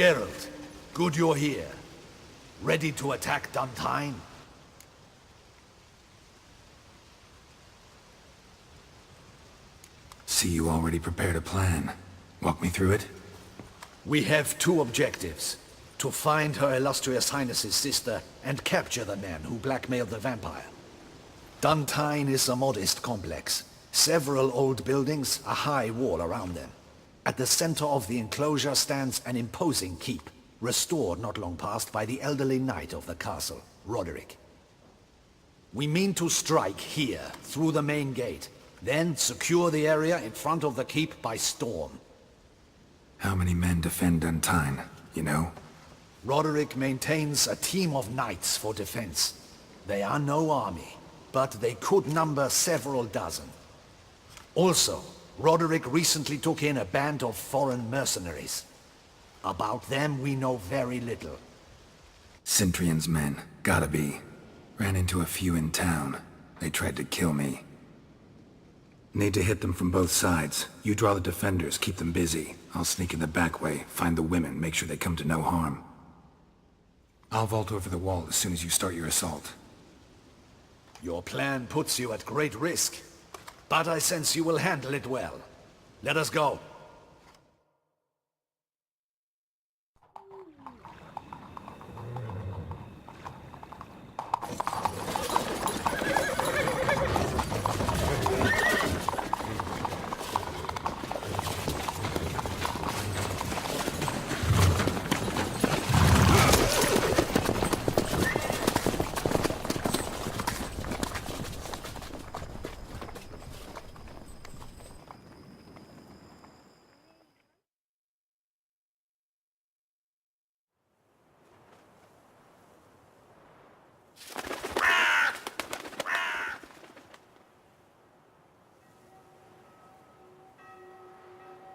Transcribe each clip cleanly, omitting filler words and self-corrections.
Geralt, good you're here. Ready to attack Duntine? See, you already prepared a plan. Walk me through it? We have two objectives. To find Her Illustrious Highness's sister and capture the man who blackmailed the vampire. Duntine is a modest complex. Several old buildings, a high wall around them. At the center of the enclosure stands an imposing keep, restored not long past by the elderly knight of the castle, Roderick. We mean to strike here, through the main gate, then secure the area in front of the keep by storm. How many men defend Duntine, you know? Roderick maintains a team of knights for defense. They are no army, but they could number several dozen. Also, Roderick recently took in a band of foreign mercenaries. About them we know very little. Cintrian's men, gotta be. Ran into a few in town. They tried to kill me. Need to hit them from both sides. You draw the defenders, keep them busy. I'll sneak in the back way, find the women, make sure they come to no harm. I'll vault over the wall as soon as you start your assault. Your plan puts you at great risk, but I sense you will handle it well. Let us go.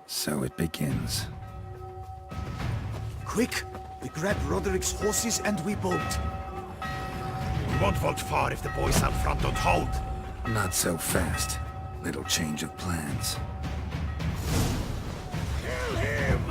So it begins. Quick! We grab Roderick's horses and we bolt. We won't vault far if the boys out front don't hold. Not so fast. Little change of plans. Kill him!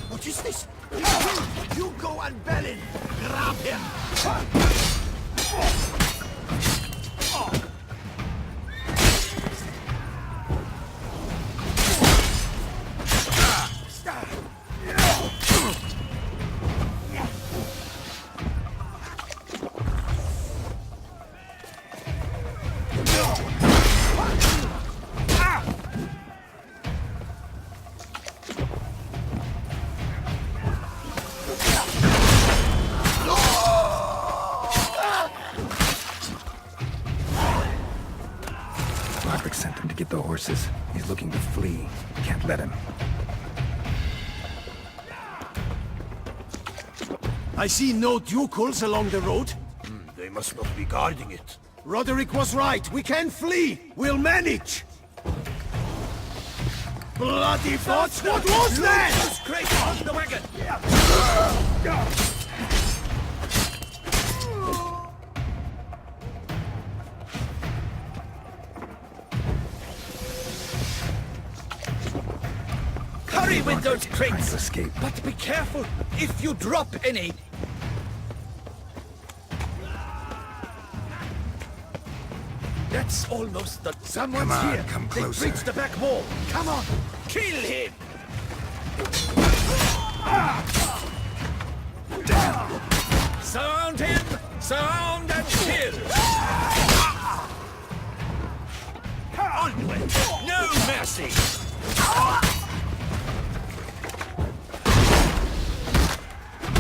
What is this? You go and Belin! Grab him! Roderick sent him to get the horses. He's looking to flee. Can't let him. I see no ducals along the road. They must not be guarding it. Roderick was right. We can flee. We'll manage. Bloody thoughts! What was that? Great on the wagon! Hurry with those Trying to crates! escape. But be careful if you drop any! That's almost the... Someone's Come on, here. come They closer. breached the back wall. Come on. Kill him! Damn! Surround him! Surround and kill! Onward! No mercy!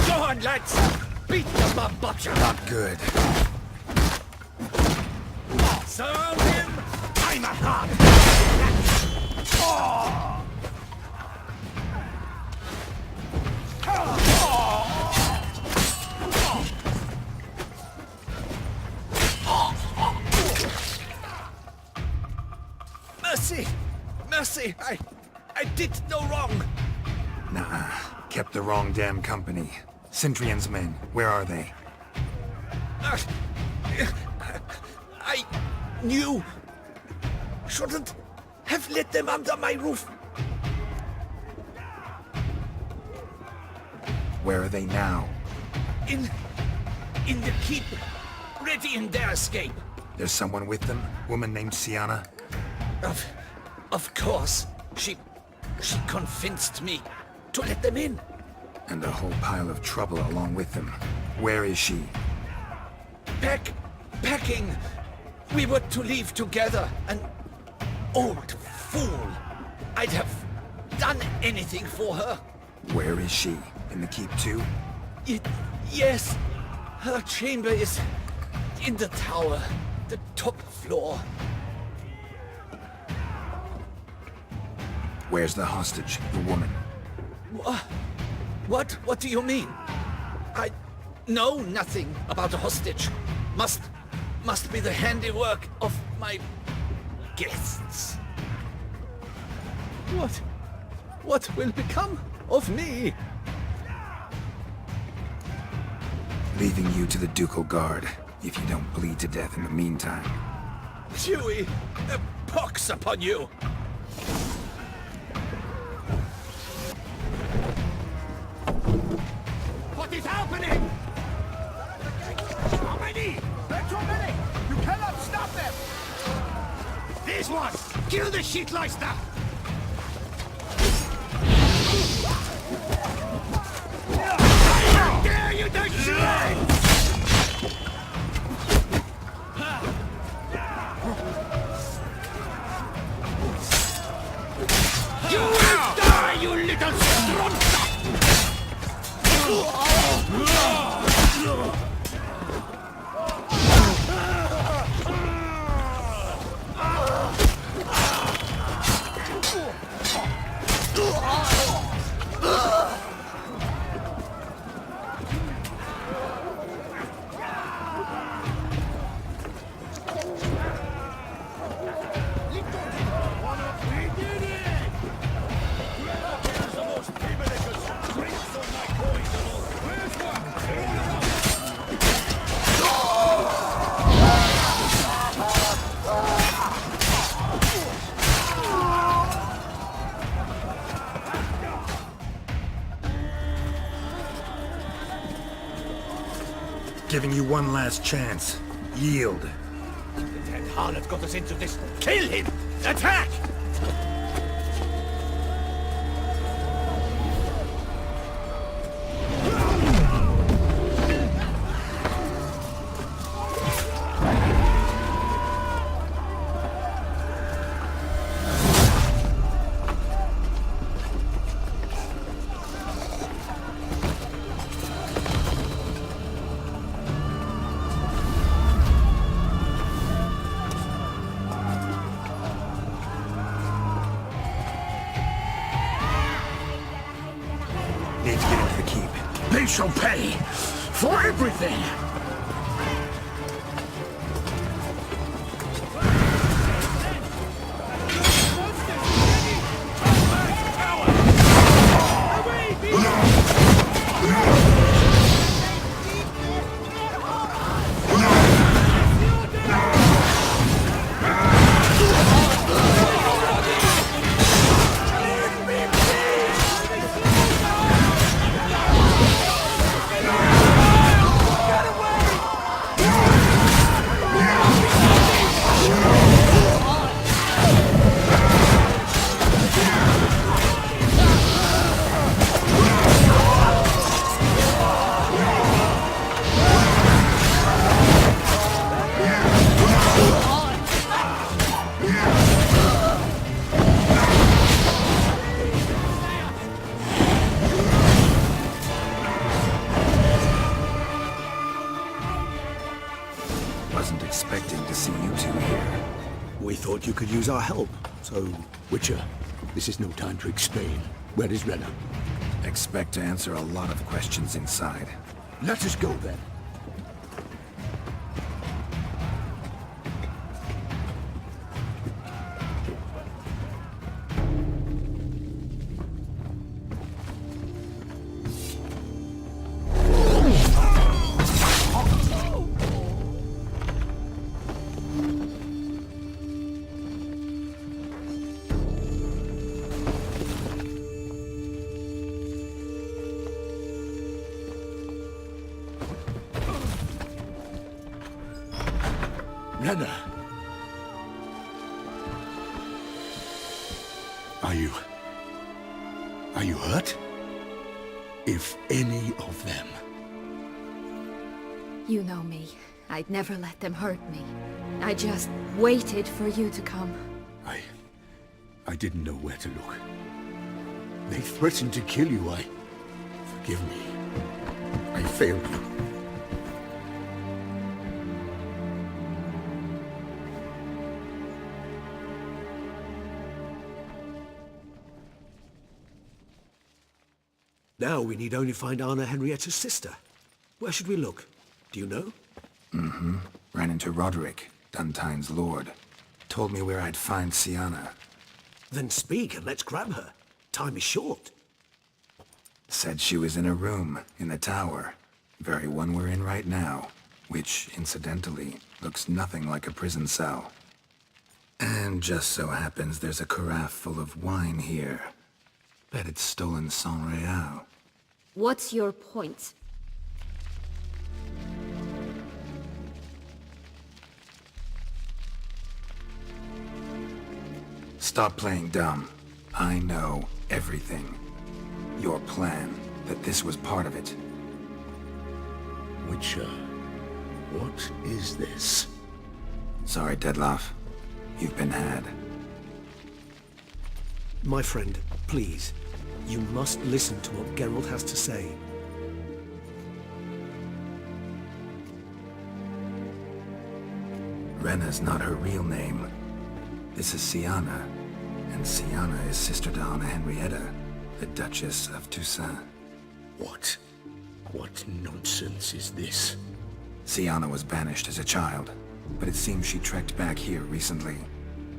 Go on, lads! Beat the bum butcher! Not good. Surround him! I'm a hard! Mercy! Mercy! I did no wrong. Nah, kept the wrong damn company. Centrion's men, where are they? I knew. Shouldn't have let them under my roof. Where are they now? In the keep. Ready in their escape. There's someone with them? Woman named Sienna? Of course. She convinced me to let them in. And a whole pile of trouble along with them. Where is she? Packing. We were to leave together. An old fool. I'd have done anything for her. Where is she? In the keep too? Yes. Her chamber is in the tower. The top floor. Where's the hostage, the woman? What do you mean? I know nothing about a hostage. Must be the handiwork of my guests. What will become of me? Leaving you to the Ducal Guard, if you don't bleed to death in the meantime. Huey, a pox upon you! What is happening? How many? There are too many! You cannot stop them! This one! Kill the Shitleister! How dare you to shoot! You will die, you little stronza! Giving you one last chance. Yield. That harlot got us into this. Kill him! Attack! Need to get into the keep. They shall pay for everything! Wasn't expecting to see you two here. We thought you could use our help. So, Witcher, this is no time to explain. Where is Rena? Expect to answer a lot of questions inside. Let us go then. Renna. Are you hurt? If any of them. You know me. I'd never let them hurt me. I just waited for you to come. I didn't know where to look. They threatened to kill you. Forgive me. I failed you. Now we need only find Anna Henrietta's sister. Where should we look? Do you know? Ran into Roderick, Duntine's lord. Told me where I'd find Siana. Then speak and let's grab her. Time is short. Said she was in a room in the tower. Very one we're in right now. Which, incidentally, looks nothing like a prison cell. And just so happens there's a carafe full of wine here. Bet it's stolen San Real. What's your point? Stop playing dumb. I know everything. Your plan, that this was part of it. Witcher, what is this? Sorry, Dettlaff. You've been had. My friend, please. You must listen to what Geralt has to say. Renna's not her real name. This is Siana. And Siana is sister to Anna Henrietta, the Duchess of Toussaint. What nonsense is this? Siana was banished as a child, but it seems she trekked back here recently.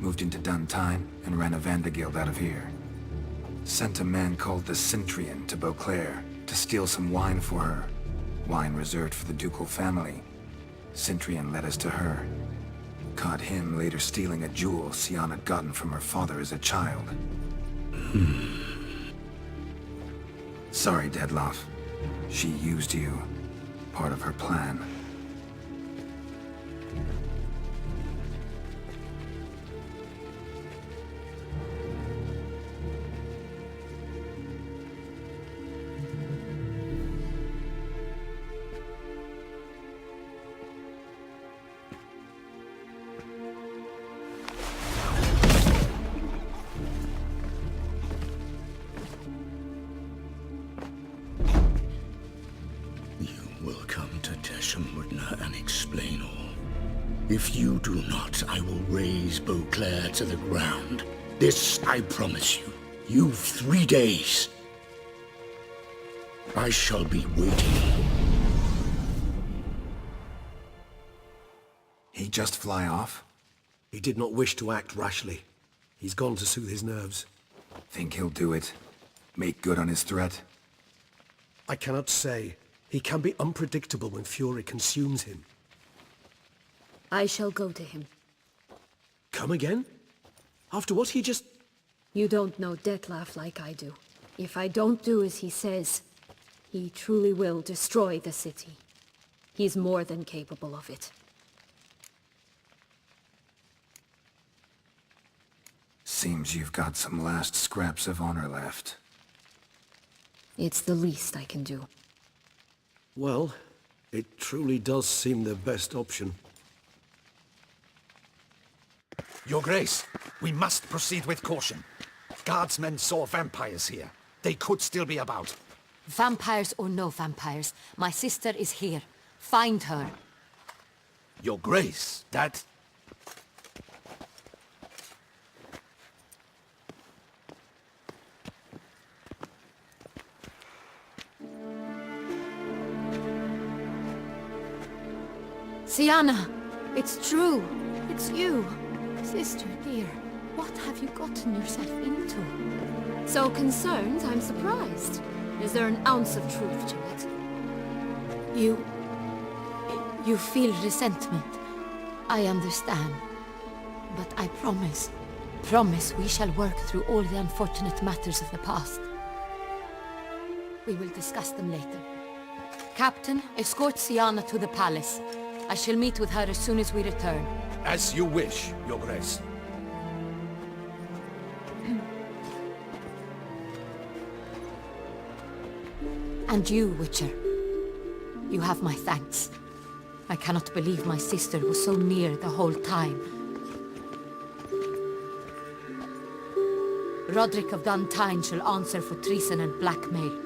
Moved into Duntine and ran a Vandergild out of here. Sent a man called the Centrian to Beauclair to steal some wine for her. Wine reserved for the ducal family. Centrian led us to her. Caught him later stealing a jewel Siana had gotten from her father as a child. Sorry, Dettlaff. She used you. Part of her plan. And explain all. If you do not, I will raise Beauclair to the ground. This I promise you. You've 3 days. I shall be waiting. He just fly off? He did not wish to act rashly. He's gone to soothe his nerves. Think he'll do it? Make good on his threat? I cannot say. He can be unpredictable when fury consumes him. I shall go to him. Come again? After what he just... You don't know Dettlaff like I do. If I don't do as he says, he truly will destroy the city. He's more than capable of it. Seems you've got some last scraps of honor left. It's the least I can do. Well, it truly does seem the best option. Your Grace, we must proceed with caution. Guardsmen saw vampires here. They could still be about. Vampires or no vampires, my sister is here. Find her. Your Grace, that... Siana! It's true! It's you! Sister dear, what have you gotten yourself into? So concerned, I'm surprised. Is there an ounce of truth to it? You feel resentment. I understand. But I promise we shall work through all the unfortunate matters of the past. We will discuss them later. Captain, escort Siana to the palace. I shall meet with her as soon as we return. As you wish, Your Grace. And you, Witcher. You have my thanks. I cannot believe my sister was so near the whole time. Roderick of Dun Tine shall answer for treason and blackmail.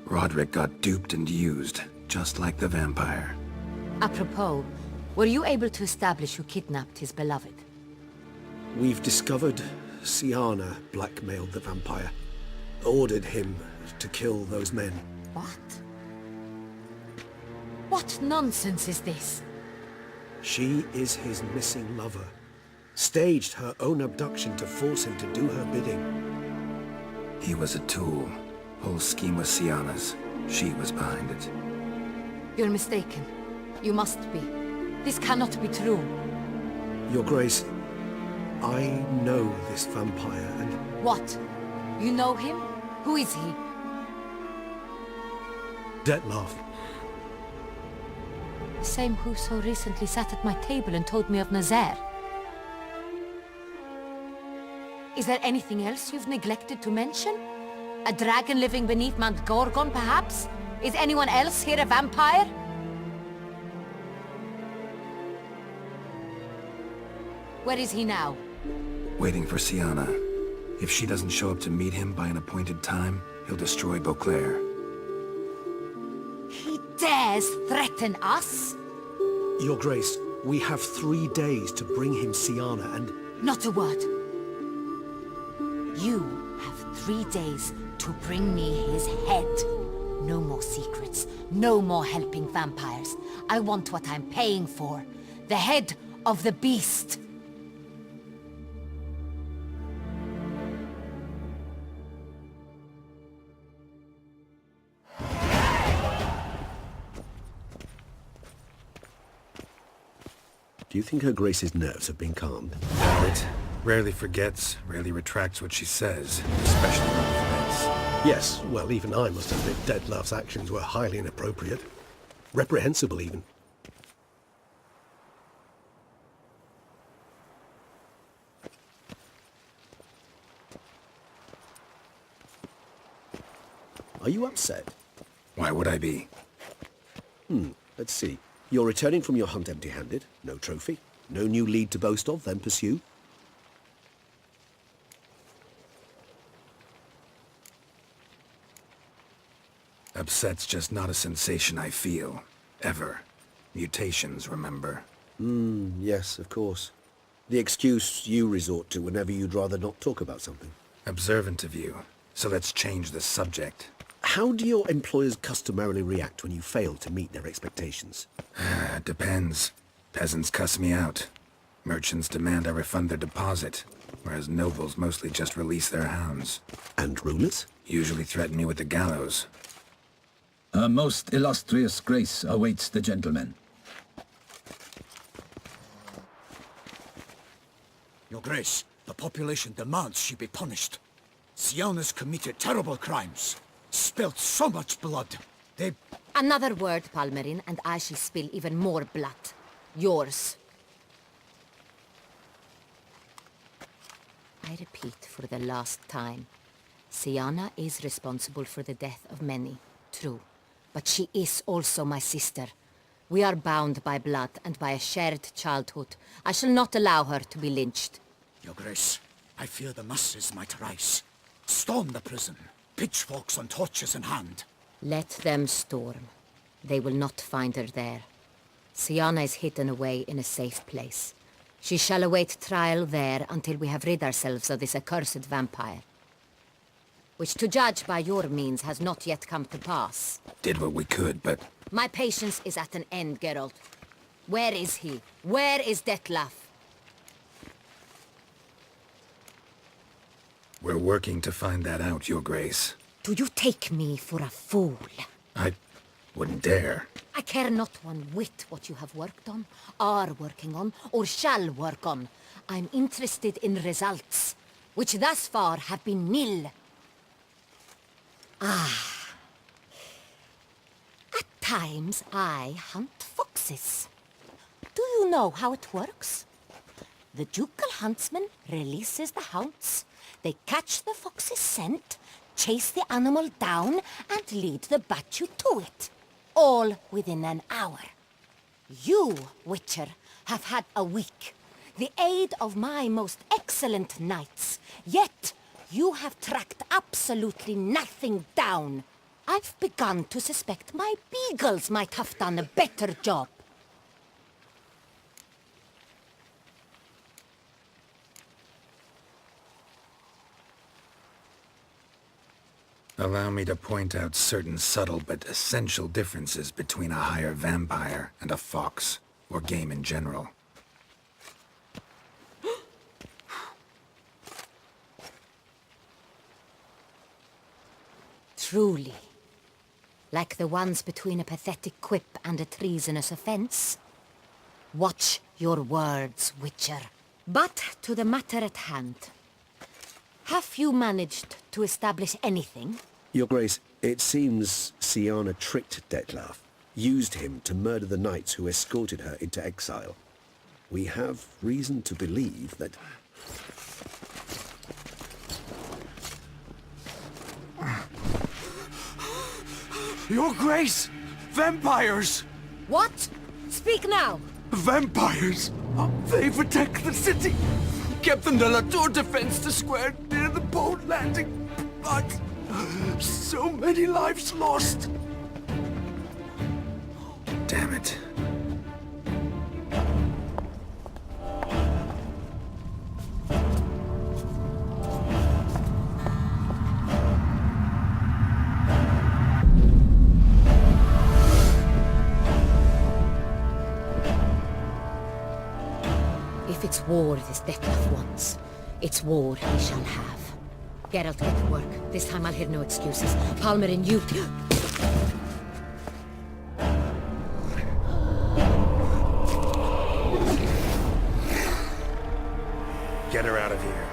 Roderick got duped and used, just like the vampire. Apropos, were you able to establish who kidnapped his beloved? We've discovered Syanna blackmailed the vampire. Ordered him to kill those men. What? What nonsense is this? She is his missing lover. Staged her own abduction to force him to do her bidding. He was a tool. Whole scheme was Syanna's. She was behind it. You're mistaken. You must be. This cannot be true. Your Grace, I know this vampire and... What? You know him? Who is he? Dettlaff. The same who so recently sat at my table and told me of Nazaire. Is there anything else you've neglected to mention? A dragon living beneath Mount Gorgon, perhaps? Is anyone else here a vampire? Where is he now? Waiting for Syanna. If she doesn't show up to meet him by an appointed time, he'll destroy Beauclair. He dares threaten us? Your Grace, we have 3 days to bring him Syanna and... Not a word. You have 3 days to bring me his head. No more secrets. No more helping vampires. I want what I'm paying for. The head of the beast. Do you think Her Grace's nerves have been calmed? It rarely forgets, rarely retracts what she says, especially when offense. Yes, well, even I must admit Dettlaff's actions were highly inappropriate. Reprehensible, even. Are you upset? Why would I be? Let's see. You're returning from your hunt empty-handed. No trophy. No new lead to boast of, then pursue. Upset's just not a sensation I feel. Ever. Mutations, remember? Yes, of course. The excuse you resort to whenever you'd rather not talk about something. Observant of you. So let's change the subject. How do your employers customarily react when you fail to meet their expectations? Depends. Peasants cuss me out. Merchants demand I refund their deposit, whereas nobles mostly just release their hounds. And rulers? Usually threaten me with the gallows. Her most illustrious grace awaits the gentleman. Your Grace, the population demands she be punished. Syanna's committed terrible crimes. Spilt so much blood. They... Another word, Palmerin, and I shall spill even more blood. Yours. I repeat for the last time. Syanna is responsible for the death of many, true. But she is also my sister. We are bound by blood and by a shared childhood. I shall not allow her to be lynched. Your Grace, I fear the masses might rise. Storm the prison, pitchforks and torches in hand. Let them storm. They will not find her there. Syanna is hidden away in a safe place. She shall await trial there until we have rid ourselves of this accursed vampire. Which, to judge by your means, has not yet come to pass. Did what we could, but... My patience is at an end, Geralt. Where is he? Where is Dettlaff? We're working to find that out, Your Grace. Do you take me for a fool? I wouldn't dare. I care not one whit what you have worked on, are working on, or shall work on. I'm interested in results, which thus far have been nil. At times, I hunt foxes. Do you know how it works? The ducal huntsman releases the hounds. They catch the fox's scent, chase the animal down, and lead the Bachu to it. All within an hour. You, Witcher, have had a week. The aid of my most excellent knights. Yet, you have tracked absolutely nothing down. I've begun to suspect my beagles might have done a better job. Allow me to point out certain subtle but essential differences between a higher vampire and a fox, or game in general. Truly. Like the ones between a pathetic quip and a treasonous offense. Watch your words, Witcher. But to the matter at hand. Have you managed to establish anything? Your Grace, it seems Syanna tricked Dettlaff, used him to murder the knights who escorted her into exile. We have reason to believe that... Your Grace! Vampires! What? Speak now! Vampires! They protect the city! Captain de la Tour defends the square near the boat landing, but so many lives lost! Damn it. If it's war this Dettlaff wants, it's war he shall have. Geralt, get to work. This time I'll hear no excuses. Palmer and you... Get her out of here.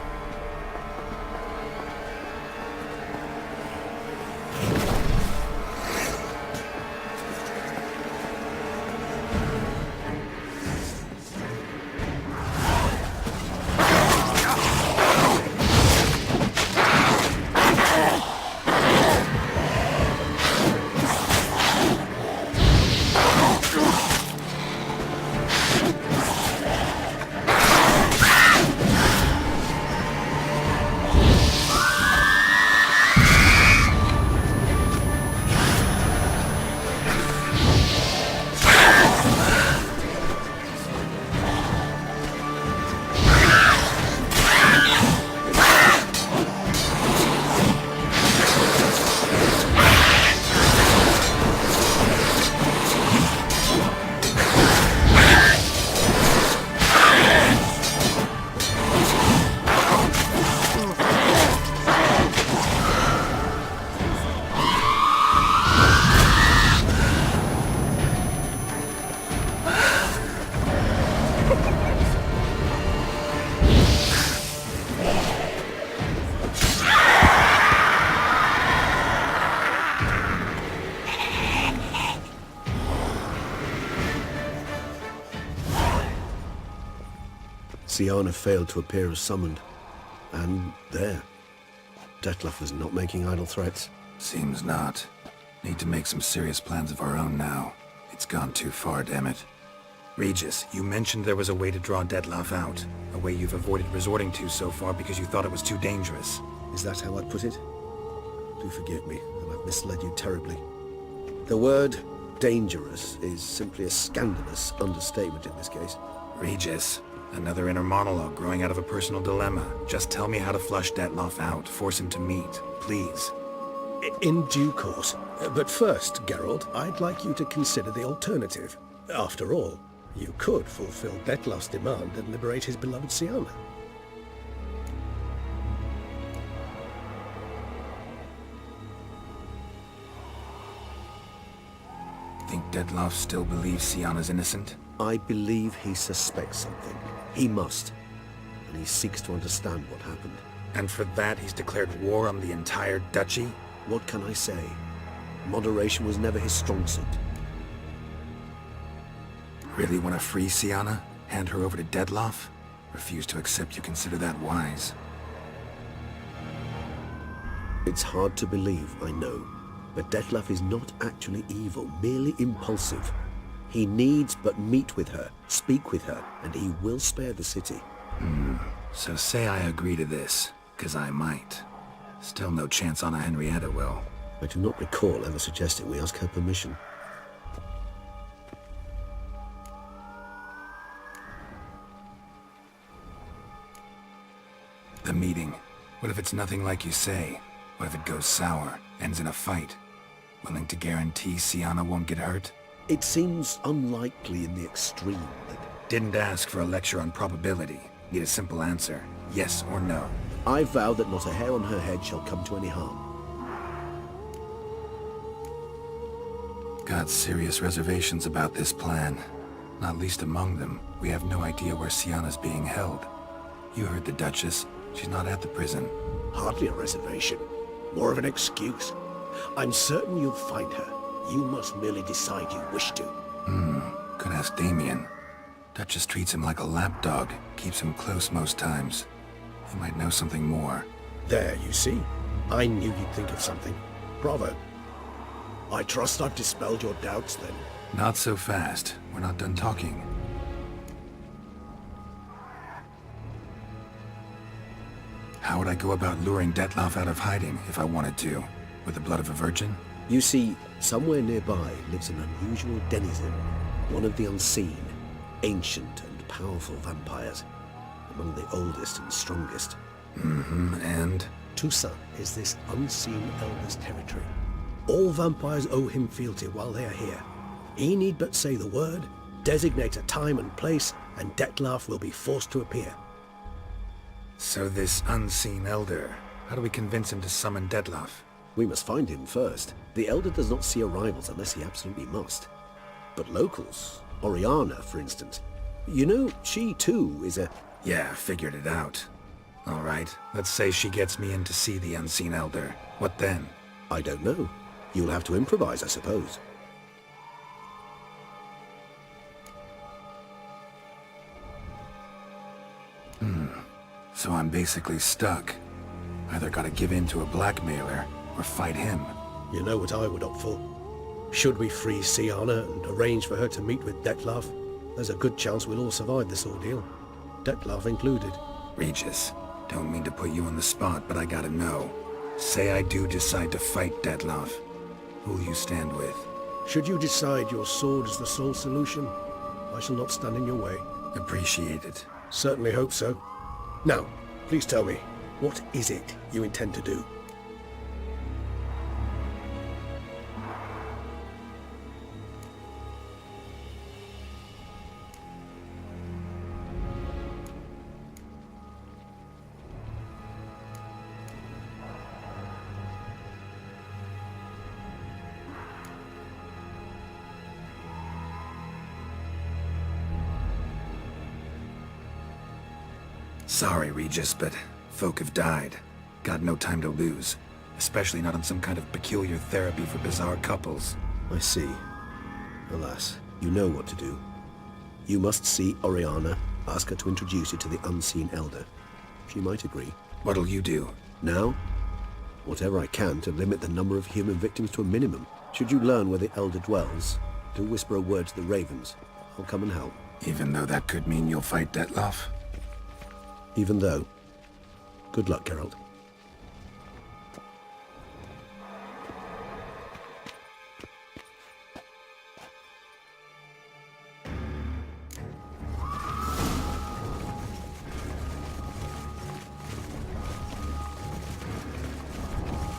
Syanna failed to appear as summoned. And there. Dettlaff was not making idle threats. Seems not. Need to make some serious plans of our own now. It's gone too far, damn it. Regis, you mentioned there was a way to draw Dettlaff out. A way you've avoided resorting to so far because you thought it was too dangerous. Is that how I'd put it? Do forgive me that I've misled you terribly. The word dangerous is simply a scandalous understatement in this case. Regis, another inner monologue growing out of a personal dilemma. Just tell me how to flush Dettlaff out, force him to meet, please. In due course. But first, Geralt, I'd like you to consider the alternative. After all, you could fulfill Dettlaff's demand and liberate his beloved Syanna. Think Dettlaff still believes Syanna's innocent? I believe he suspects something. He must. and he seeks to understand what happened. And for that, he's declared war on the entire duchy? What can I say? Moderation was never his strong suit. Really want to free Sienna? Hand her over to Dettlaff? Refuse to accept you consider that wise. It's hard to believe, I know, but Dettlaff is not actually evil, merely impulsive. He needs but meet with her, speak with her, and he will spare the city. So say I agree to this, 'cause I might. Still no chance Anna Henrietta will. I do not recall ever suggesting we ask her permission. The meeting. What if it's nothing like you say? What if it goes sour, ends in a fight? Willing to guarantee Sienna won't get hurt? It seems unlikely in the extreme that... Didn't ask for a lecture on probability. Need a simple answer. Yes or no. I vow that not a hair on her head shall come to any harm. Got serious reservations about this plan. Not least among them, we have no idea where Sienna's being held. You heard the Duchess. She's not at the prison. Hardly a reservation. More of an excuse. I'm certain you'll find her. You must merely decide you wish to. Could ask Damien. Duchess treats him like a lapdog. Keeps him close most times. He might know something more. There, you see. I knew you'd think of something. Bravo. I trust I've dispelled your doubts, then. Not so fast. We're not done talking. How would I go about luring Dettlaff out of hiding if I wanted to? With the blood of a virgin? You see, somewhere nearby lives an unusual denizen, one of the unseen, ancient and powerful vampires, among the oldest and strongest. And? Toussaint is this unseen elder's territory. All vampires owe him fealty while they are here. He need but say the word, designate a time and place, and Dettlaff will be forced to appear. So this unseen elder, how do we convince him to summon Dettlaff? We must find him first. The elder does not see arrivals unless he absolutely must. But locals, Oriana, for instance, you know, she too is a... Yeah, figured it out. All right, let's say she gets me in to see the unseen elder. What then? I don't know. You'll have to improvise, I suppose. So I'm basically stuck. Either gotta give in to a blackmailer, or fight him. You know what I would opt for. Should we free Sienna and arrange for her to meet with Dettlaff, there's a good chance we'll all survive this ordeal. Dettlaff included. Regis, don't mean to put you on the spot, but I gotta know. Say I do decide to fight Dettlaff. Who'll you stand with? Should you decide your sword is the sole solution, I shall not stand in your way. Appreciate it. Certainly hope so. Now, please tell me, what is it you intend to do? Sorry, Regis, but folk have died. Got no time to lose. Especially not on some kind of peculiar therapy for bizarre couples. I see. Alas, you know what to do. You must see Oriana, ask her to introduce you to the unseen elder. She might agree. What'll you do? Now, whatever I can to limit the number of human victims to a minimum. Should you learn where the elder dwells, do whisper a word to the ravens. I'll come and help. Even though that could mean you'll fight Dettlaff? Even though. Good luck, Geralt.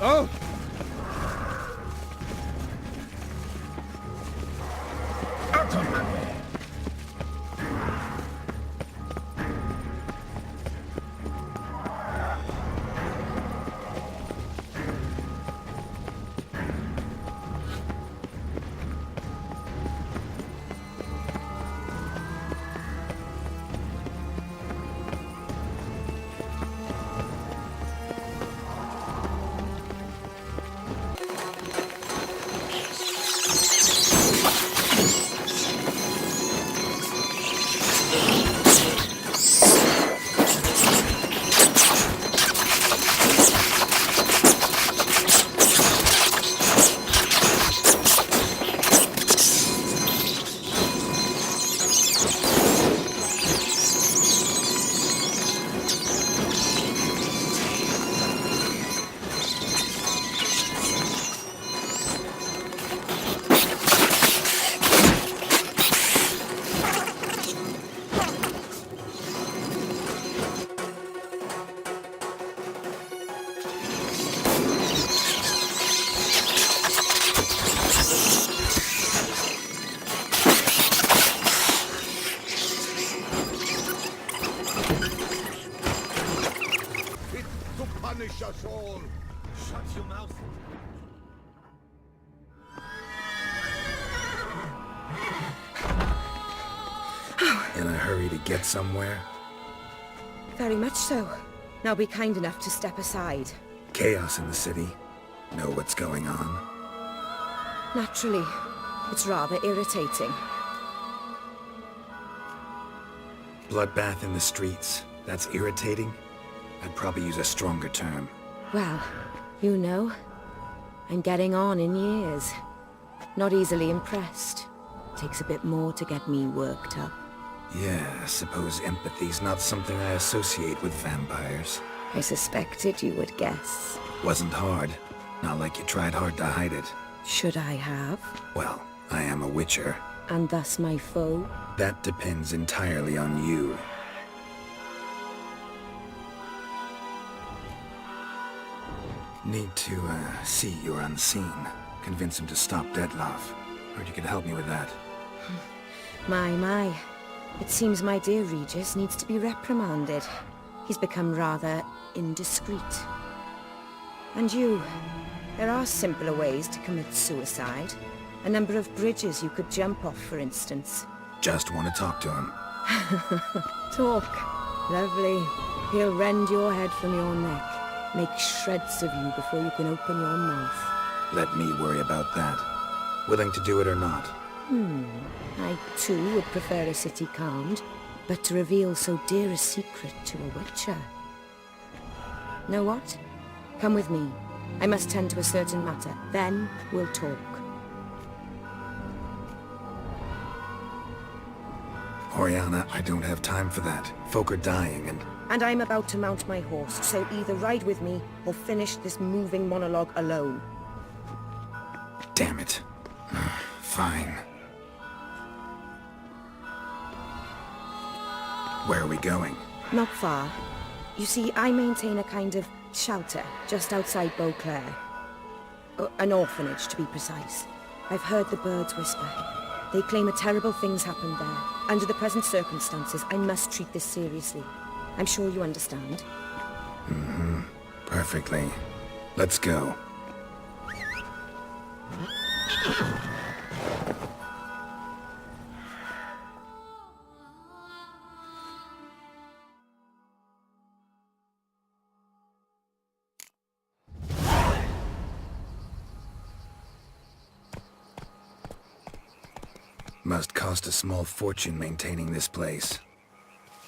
Oh! Out of my way! hurry to get somewhere? Very much so. Now be kind enough to step aside. Chaos in the city. Know what's going on? Naturally. It's rather irritating. Bloodbath in the streets. That's irritating? I'd probably use a stronger term. Well, you know, I'm getting on in years. Not easily impressed. Takes a bit more to get me worked up. Yeah, I suppose empathy's not something I associate with vampires. I suspected you would guess. Wasn't hard. Not like you tried hard to hide it. Should I have? Well, I am a witcher. And thus my foe? That depends entirely on you. Need to, see you're unseen. Convince him to stop Dettlaff. Heard you could help me with that. My. It seems my dear Regis needs to be reprimanded. He's become rather indiscreet. And you, there are simpler ways to commit suicide. A number of bridges you could jump off, for instance. Just want to talk to him. Talk. Lovely. He'll rend your head from your neck. Make shreds of you before you can open your mouth. Let me worry about that. Willing to do it or not? I too would prefer a city calmed, but to reveal so dear a secret to a witcher. Know what? Come with me. I must tend to a certain matter. Then we'll talk. Oriana, I don't have time for that. Folk are dying And I'm about to mount my horse, so either ride with me or finish this moving monologue alone. Damn it. Fine. Where are we going? Not far. You see, I maintain a kind of shelter just outside Beauclair. An orphanage, to be precise. I've heard the birds whisper. They claim a terrible thing's happened there. Under the present circumstances, I must treat this seriously. I'm sure you understand. Perfectly. Let's go. Must cost a small fortune maintaining this place.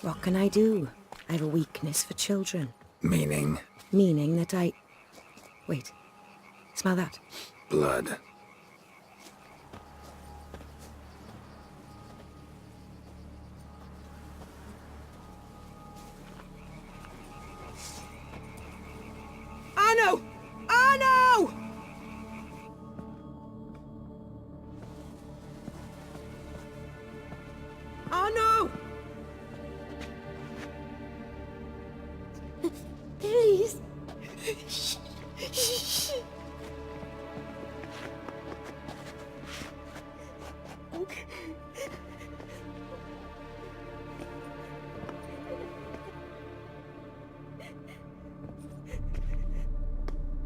What can I do? I have a weakness for children. Meaning? Meaning that I... Wait. Smell that? Blood. Arno! Arno! Arno! Please.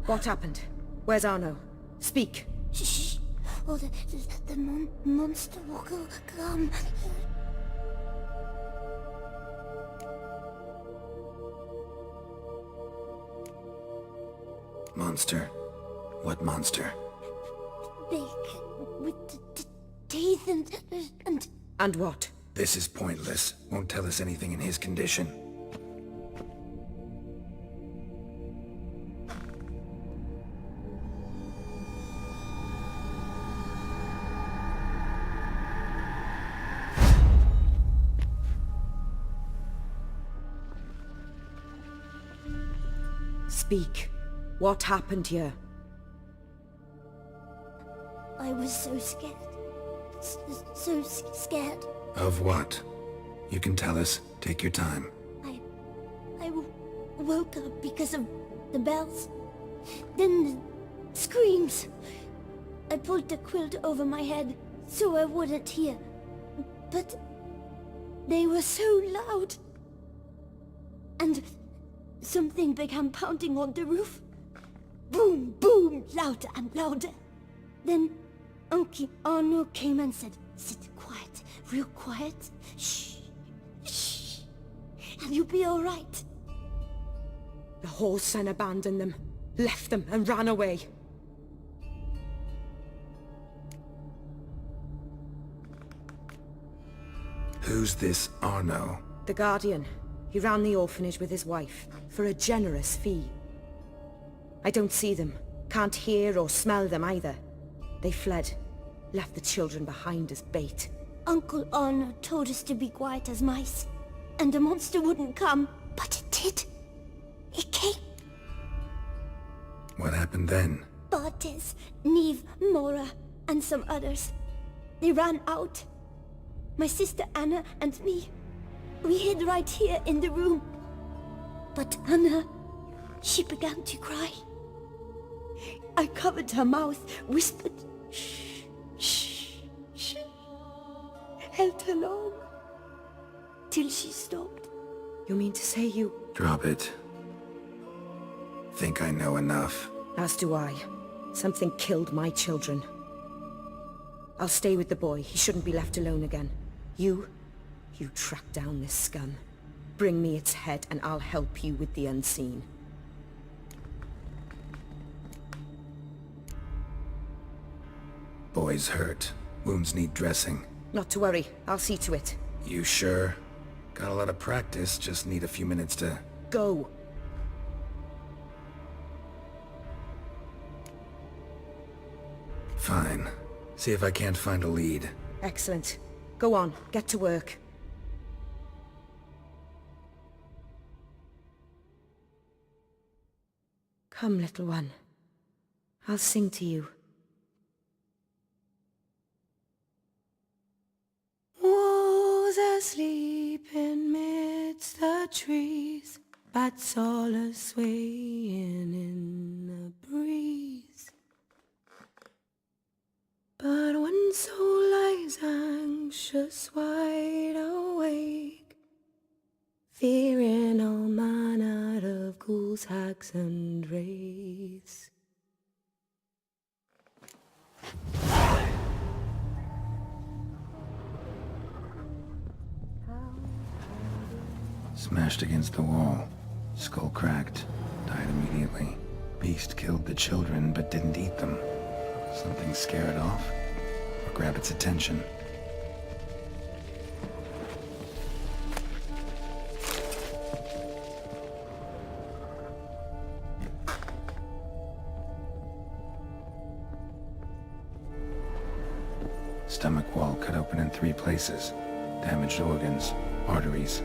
What happened? Where's Arno? Speak. Shh. Oh, the monster will come. Monster? What monster? Big, with the teeth and... And what? This is pointless. Won't tell us anything in his condition. Speak. What happened here? I was so scared. So scared. Of what? You can tell us. Take your time. I woke up because of the bells. Then the screams. I pulled the quilt over my head so I wouldn't hear. But they were so loud. And something began pounding on the roof. Boom, boom, louder and louder. Then Uncle Arno came and said, "Sit quiet, real quiet. Shh. and you'll be all right. The whole son abandoned them, left them and ran away. Who's this Arno? The Guardian. He ran the orphanage with his wife, for a generous fee. I don't see them, can't hear or smell them either. They fled, left the children behind as bait. Uncle Arno told us to be quiet as mice, and the monster wouldn't come, but it did. It came. What happened then? Bartes, Neve, Mora, and some others. They ran out. My sister Anna and me, we hid right here in the room. But Anna, she began to cry. I covered her mouth, whispered, shh, shh, shh. Held her long, till she stopped. You mean to say you... Drop it. Think I know enough. As do I. Something killed my children. I'll stay with the boy. He shouldn't be left alone again. You track down this scum. Bring me its head and I'll help you with the unseen. Boy's hurt. Wounds need dressing. Not to worry. I'll see to it. You sure? Got a lot of practice, just need a few minutes to... Go. Fine. See if I can't find a lead. Excellent. Go on, get to work. Come, little one. I'll sing to you. Wolves asleep in midst the trees, bats all a-swaying in the breeze. But one soul lies anxious, wide awake, fearing all manner of ghouls, hags, and wraiths. Smashed against the wall. Skull cracked. Died immediately. Beast killed the children, but didn't eat them. Something scare it off? Or grab its attention? Stomach wall cut open in 3 places. Damaged organs, arteries.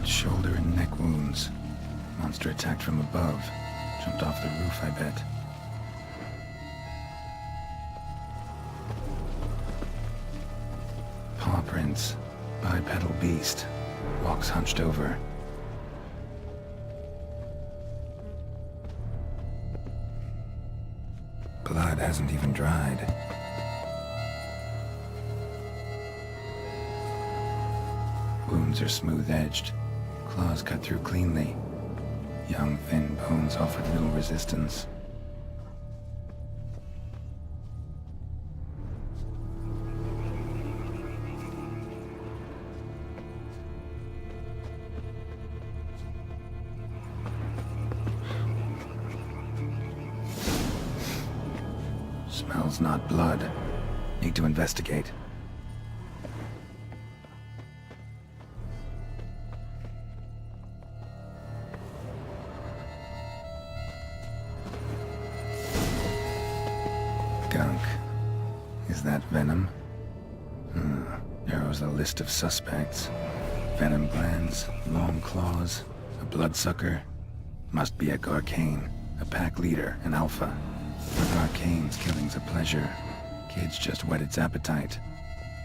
Shoulder and neck wounds. Monster attacked from above. Jumped off the roof, I bet. Paw prints. Bipedal beast. Walks hunched over. Blood hasn't even dried. Wounds are smooth-edged. Claws cut through cleanly. Young, thin bones offered little resistance. Smells not blood. Need to investigate. Gunk. Is that venom? Narrows the list of suspects. Venom glands, long claws, a bloodsucker. Must be a Garcane, a pack leader, an alpha. For Garcane's killing's a pleasure. Kids just whet its appetite.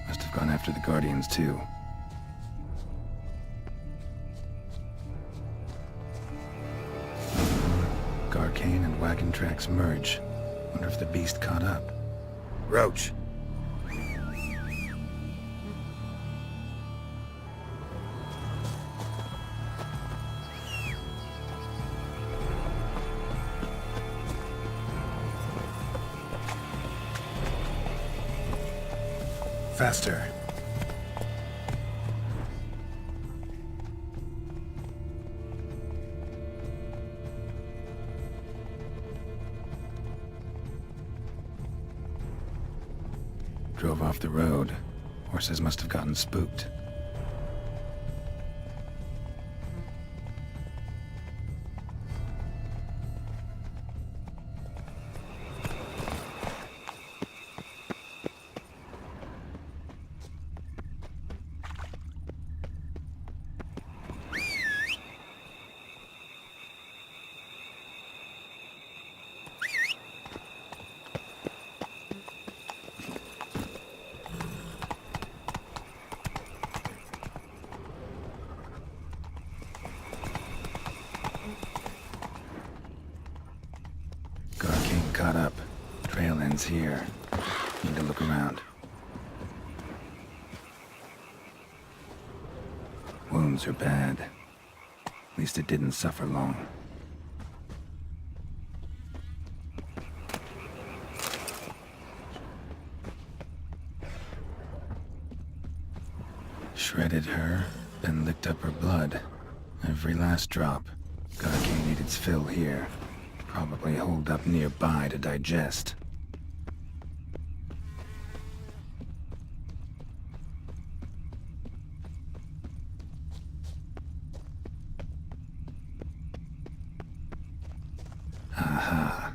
Must have gone after the Guardians too. Garcane and wagon tracks merge. Wonder if the beast caught up. Roach! Faster. Drove off the road. Horses must have gotten spooked. Garcane caught up. Trail ends here. Need to look around. Wounds are bad. At least it didn't suffer long. Shredded her, then licked up her blood. Every last drop. Garcane needed its fill here. Probably holed up nearby to digest. Aha.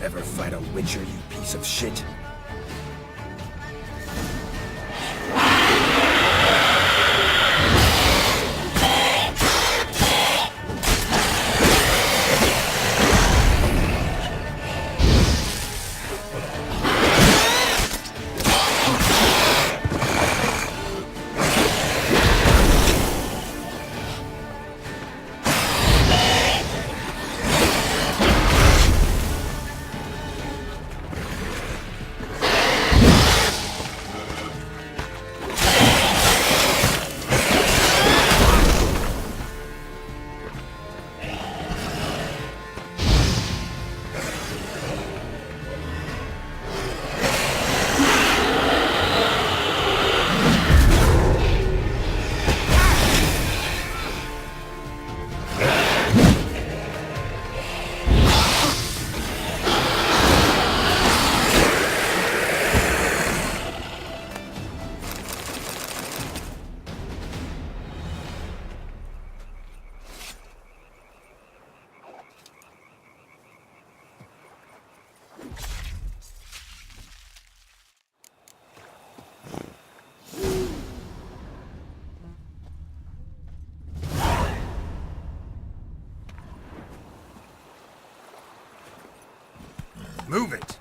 Ever fight a Witcher, you piece of shit? Move it!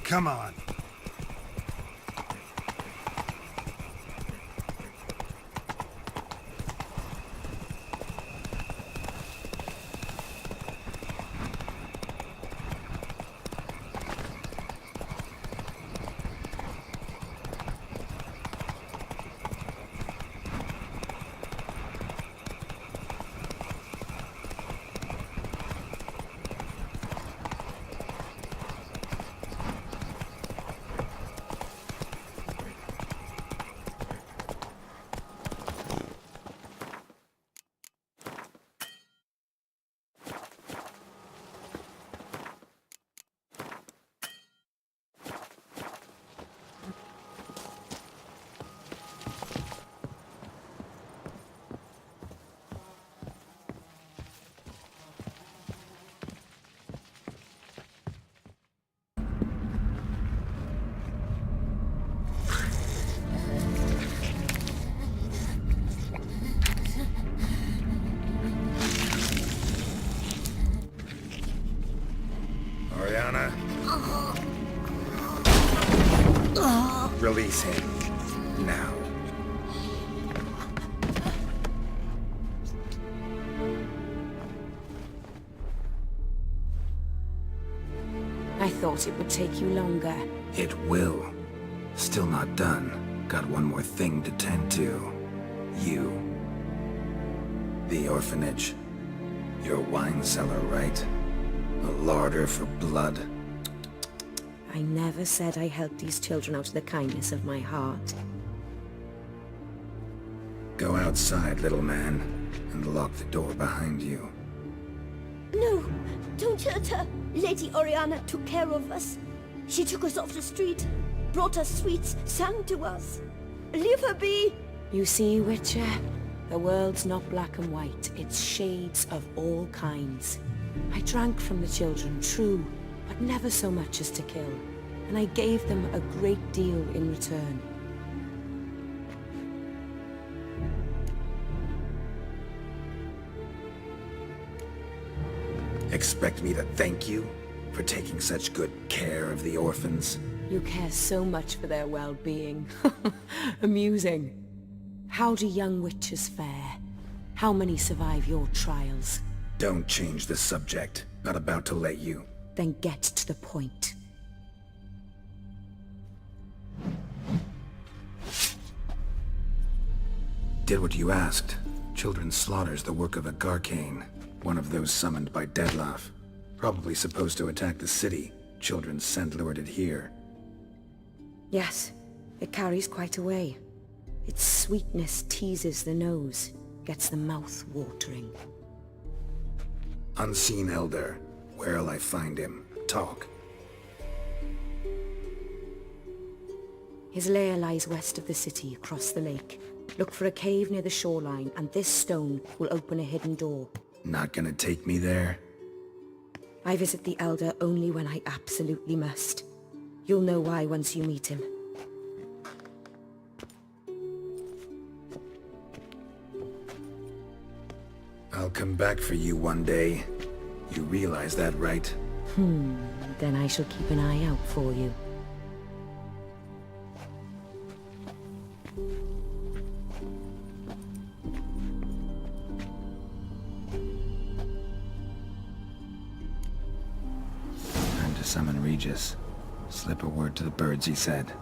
Come on. Release him. Now. I thought it would take you longer. It will. Still not done. Got one more thing to tend to. You. The orphanage. Your wine cellar, right? A larder for blood. I never said I helped these children out of the kindness of my heart. Go outside, little man, and lock the door behind you. No, don't hurt her. Lady Oriana took care of us. She took us off the street, brought us sweets, sang to us. Leave her be! You see, Witcher? The world's not black and white. It's shades of all kinds. I drank from the children, true, but never so much as to kill. And I gave them a great deal in return. Expect me to thank you for taking such good care of the orphans? You care so much for their well-being. Amusing. How do young witches fare? How many survive your trials? Don't change the subject. Not about to let you. Then get to the point. Did what you asked. Children's slaughter's the work of a Garcane. One of those summoned by Dettlaff. Probably supposed to attack the city. Children's scent lured it here. Yes, it carries quite a way. Its sweetness teases the nose, gets the mouth watering. Unseen Elder. Where'll I find him? Talk. His lair lies west of the city, across the lake. Look for a cave near the shoreline, and this stone will open a hidden door. Not gonna take me there? I visit the Elder only when I absolutely must. You'll know why once you meet him. I'll come back for you one day. You realize that, right? Then I shall keep an eye out for you. Time to summon Regis. Slip a word to the birds, he said.